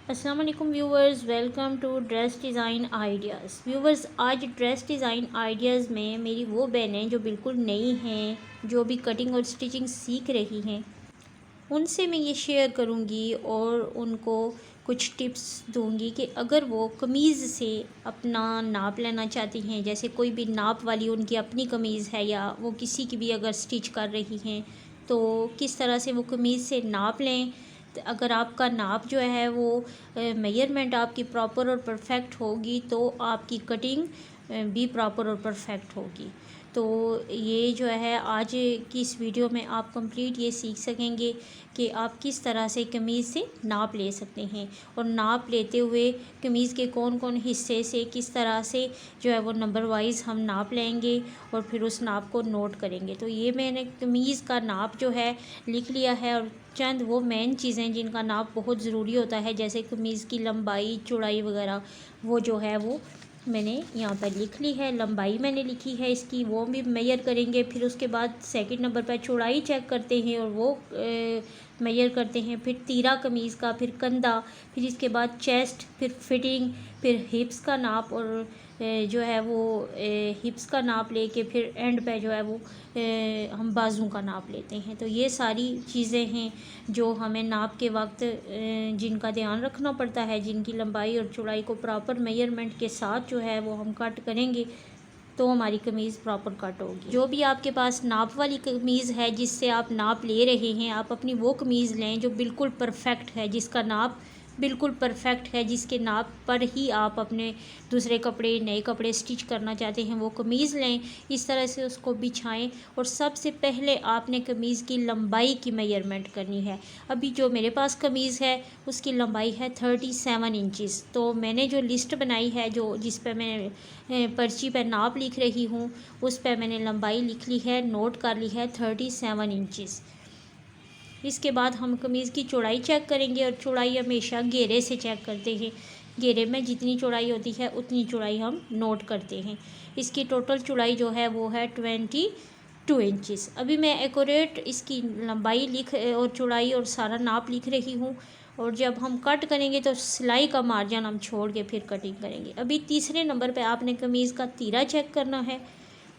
अस्सलाम वालेकुम viewers, welcome to dress design ideas. Viewers, आज ड्रेस डिज़ाइन आइडियाज़ में मेरी वो बहनें जो बिल्कुल नई हैं, जो भी कटिंग और स्टिचिंग सीख रही हैं, उनसे मैं ये शेयर करूँगी और उनको कुछ टिप्स दूँगी कि अगर वो कमीज़ से अपना नाप लेना चाहती हैं, जैसे कोई भी नाप वाली उनकी अपनी कमीज़ है या वो किसी की भी अगर स्टिच कर रही हैं, तो किस तरह से वो कमीज़ से नाप लें। तो अगर आपका नाप जो है वो मेजरमेंट आपकी प्रॉपर और परफेक्ट होगी, तो आपकी कटिंग भी प्रॉपर और परफेक्ट होगी। तो ये जो है आज की इस वीडियो में आप कंप्लीट ये सीख सकेंगे कि आप किस तरह से कमीज़ से नाप ले सकते हैं, और नाप लेते हुए कमीज़ के कौन कौन हिस्से से किस तरह से जो है वो नंबर वाइज़ हम नाप लेंगे और फिर उस नाप को नोट करेंगे। तो ये मैंने कमीज़ का नाप जो है लिख लिया है, और चंद वो मेन चीज़ें जिनका नाप बहुत ज़रूरी होता है, जैसे कमीज़ की लंबाई, चौड़ाई वगैरह, वो जो है वो मैंने यहाँ पर लिख ली है। लंबाई मैंने लिखी है इसकी, वो भी मेजर करेंगे। फिर उसके बाद सेकंड नंबर पर चौड़ाई चेक करते हैं और वो मेजर करते हैं। फिर तीरा कमीज़ का, फिर कंधा, फिर इसके बाद चेस्ट, फिर फिटिंग, फिर हिप्स का नाप, और जो है वो हिप्स का नाप लेके फिर एंड पे जो है वो हम बाजू का नाप लेते हैं। तो ये सारी चीज़ें हैं जो हमें नाप के वक्त जिनका ध्यान रखना पड़ता है, जिनकी लंबाई और चौड़ाई को प्रॉपर मेजरमेंट के साथ जो है वो हम कट करेंगे तो हमारी कमीज़ प्रॉपर कट होगी। जो भी आपके पास नाप वाली कमीज़ है जिससे आप नाप ले रहे हैं, आप अपनी वो कमीज़ लें जो बिल्कुल परफेक्ट है, जिसका नाप बिल्कुल परफेक्ट है, जिसके नाप पर ही आप अपने दूसरे कपड़े, नए कपड़े स्टिच करना चाहते हैं, वो कमीज़ लें। इस तरह से उसको बिछाएं, और सबसे पहले आपने कमीज़ की लंबाई की मेजरमेंट करनी है। अभी जो मेरे पास कमीज़ है उसकी लंबाई है 37 इंचज़। तो मैंने जो लिस्ट बनाई है, जो जिस पर मैं पर्ची पर नाप लिख रही हूँ, उस पर मैंने लंबाई लिख ली है, नोट कर ली है 37 इंचज़। इसके बाद हम कमीज़ की चौड़ाई चेक करेंगे, और चौड़ाई हमेशा घेरे से चेक करते हैं। घेरे में जितनी चौड़ाई होती है उतनी चौड़ाई हम नोट करते हैं। इसकी टोटल चौड़ाई जो है वो है 22 इंचज़। अभी मैं एक्यूरेट इसकी लंबाई लिख और चौड़ाई और सारा नाप लिख रही हूँ, और जब हम कट करेंगे तो सिलाई का मार्जिन हम छोड़ के फिर कटिंग करेंगे। अभी तीसरे नंबर पे आपने कमीज़ का तीरा चेक करना है।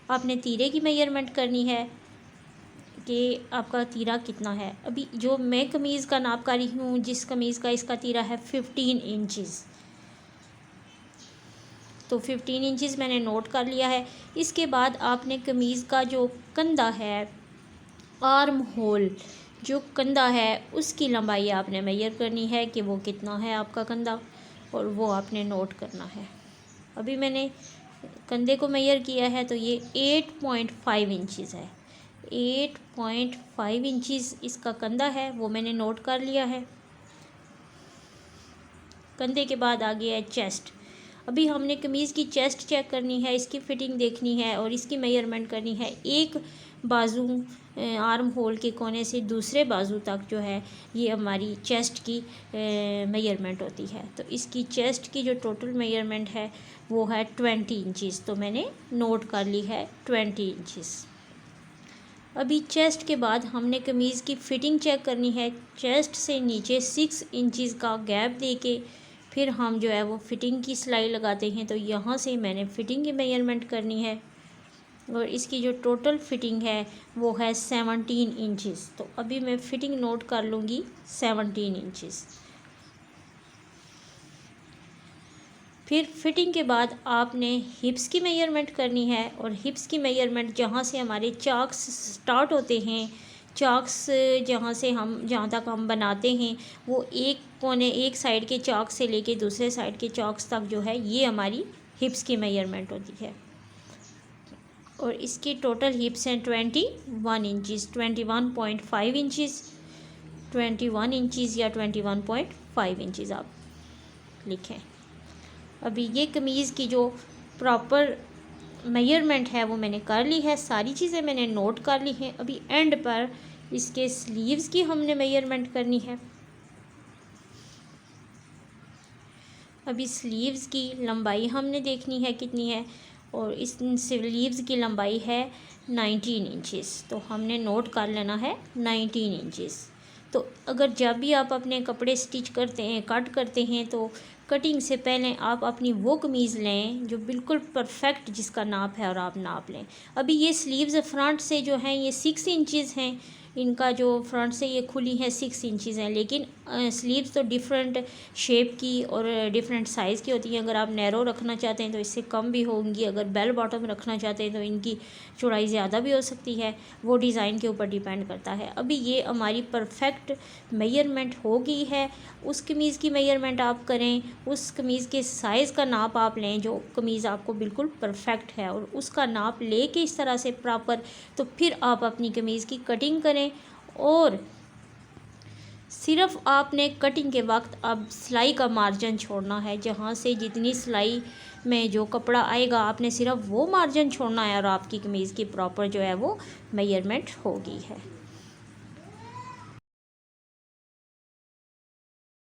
आपने तीरे की मेजरमेंट करनी है कि आपका तीरा कितना है। अभी जो मैं कमीज़ का नाप कर रही हूँ, जिस कमीज़ का इसका तीरा है 15 इंचज़, तो 15 इंचज़ मैंने नोट कर लिया है। इसके बाद आपने कमीज़ का जो कंधा है, आर्म होल जो कंधा है, उसकी लंबाई आपने मेजर करनी है कि वो कितना है आपका कंधा, और वो आपने नोट करना है। अभी मैंने कंधे को मेजर किया है तो ये 8.5 इंचज़ है। 8.5 इंचज़ इसका कंधा है, वो मैंने नोट कर लिया है। कंधे के बाद आ गया है चेस्ट। अभी हमने कमीज़ की चेस्ट चेक करनी है, इसकी फिटिंग देखनी है और इसकी मेजरमेंट करनी है। एक बाजू आर्म होल के कोने से दूसरे बाजू तक जो है ये हमारी चेस्ट की मेजरमेंट होती है। तो इसकी चेस्ट की जो टोटल मेजरमेंट है वो है 20 इंचज़, तो मैंने नोट कर ली है 20 इंचज़। अभी चेस्ट के बाद हमने कमीज़ की फ़िटिंग चेक करनी है। चेस्ट से नीचे 6 इंचज़ का गैप देके फिर हम जो है वो फ़िटिंग की सिलाई लगाते हैं। तो यहाँ से मैंने फ़िटिंग की मेजरमेंट करनी है, और इसकी जो टोटल फ़िटिंग है वो है 17 इंचज़। तो अभी मैं फ़िटिंग नोट कर लूँगी 17 इंचज़। फिर फिटिंग के बाद आपने हिप्स की मेजरमेंट करनी है, और हिप्स की मेजरमेंट जहाँ से हमारे चाक्स स्टार्ट होते हैं, चाक्स जहाँ तक हम बनाते हैं, वो एक साइड के चाक से लेके दूसरे साइड के चाक्स तक जो है ये हमारी हिप्स की मेजरमेंट होती है। और इसकी टोटल हिप्स हैं 21 इंचज़, 21.5 इंचज़, 21 इंचज़ या 21.5 इंचज़ आप लिखें। अभी ये कमीज़ की जो प्रॉपर मेजरमेंट है वो मैंने कर ली है, सारी चीज़ें मैंने नोट कर ली हैं। अभी एंड पर इसके स्लीव्स की हमने मेजरमेंट करनी है। अभी स्लीव्स की लंबाई हमने देखनी है कितनी है, और इस स्लीव्स की लंबाई है 19 इंचज़, तो हमने नोट कर लेना है 19 इंचज़। तो अगर जब भी आप अपने कपड़े स्टिच करते हैं, कट करते हैं, तो कटिंग से पहले आप अपनी वो कमीज़ लें जो बिल्कुल परफेक्ट जिसका नाप है और आप नाप लें। अभी ये स्लीव्स फ्रंट से जो हैं ये 6 इंचज़ हैं, इनका जो फ्रंट से ये खुली है 6 इंचज़ हैं, लेकिन स्लीव्स तो डिफरेंट शेप की और डिफरेंट साइज़ की होती हैं। अगर आप नैरो रखना चाहते हैं तो इससे कम भी होंगी, अगर बेल बॉटम रखना चाहते हैं तो इनकी चौड़ाई ज़्यादा भी हो सकती है, वो डिज़ाइन के ऊपर डिपेंड करता है। अभी ये हमारी परफेक्ट मेजरमेंट हो गई है, उस कमीज़ की मेजरमेंट आप करें, उस कमीज़ के साइज़ का नाप आप लें जो कमीज़ आपको बिल्कुल परफेक्ट है, और उसका नाप ले के इस तरह से प्रॉपर, तो फिर आप अपनी कमीज़ की कटिंग करें। और सिर्फ़ आपने कटिंग के वक्त अब सिलाई का मार्जिन छोड़ना है, जहाँ से जितनी सिलाई में जो कपड़ा आएगा आपने सिर्फ़ वो मार्जिन छोड़ना है और आपकी कमीज़ की प्रॉपर जो है वो मेजरमेंट हो गई है।